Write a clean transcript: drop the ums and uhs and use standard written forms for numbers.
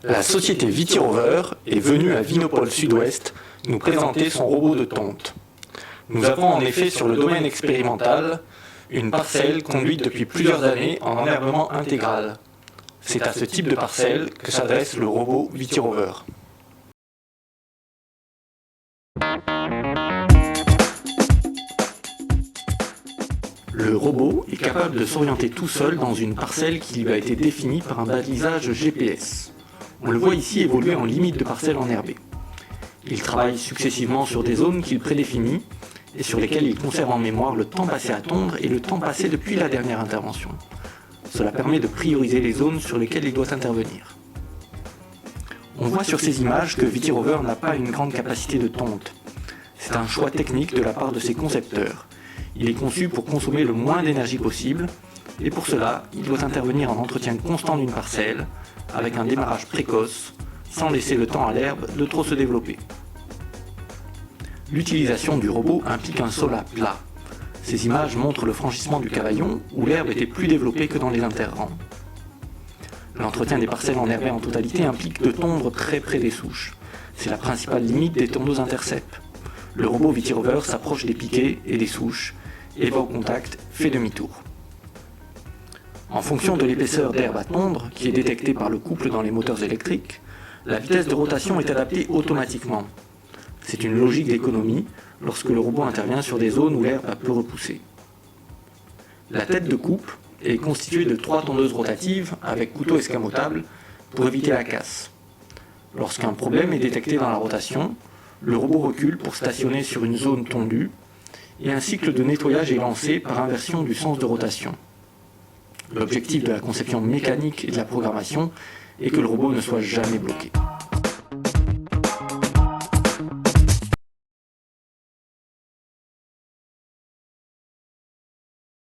La société Vitirover est venue à Vinopole Sud-Ouest nous présenter son robot de tonte. Nous avons en effet sur le domaine expérimental une parcelle conduite depuis plusieurs années en enherbement intégral. C'est à ce type de parcelle que s'adresse le robot Vitirover. Le robot est capable de s'orienter tout seul dans une parcelle qui lui a été définie par un balisage GPS. On le voit ici évoluer en limite de parcelle enherbée. Il travaille successivement sur des zones qu'il prédéfinit et sur lesquelles il conserve en mémoire le temps passé à tondre et le temps passé depuis la dernière intervention. Cela permet de prioriser les zones sur lesquelles il doit intervenir. On voit sur ces images que Vitirover n'a pas une grande capacité de tonte. C'est un choix technique de la part de ses concepteurs. Il est conçu pour consommer le moins d'énergie possible, et pour cela, il doit intervenir en entretien constant d'une parcelle, avec un démarrage précoce, sans laisser le temps à l'herbe de trop se développer. L'utilisation du robot implique un sol à plat. Ces images montrent le franchissement du cavaillon, où l'herbe était plus développée que dans les interrangs. L'entretien des parcelles enherbées en totalité implique de tondre très près des souches. C'est la principale limite des tondeuses intercept. Le robot Vitirover s'approche des piquets et des souches, et va au contact, fait demi-tour. En fonction de l'épaisseur d'herbe à tondre, qui est détectée par le couple dans les moteurs électriques, la vitesse de rotation est adaptée automatiquement. C'est une logique d'économie lorsque le robot intervient sur des zones où l'herbe a peu repoussé. La tête de coupe est constituée de 3 tondeuses rotatives avec couteau escamotable pour éviter la casse. Lorsqu'un problème est détecté dans la rotation, le robot recule pour stationner sur une zone tondue et un cycle de nettoyage est lancé par inversion du sens de rotation. L'objectif de la conception mécanique et de la programmation est que le robot ne soit jamais bloqué.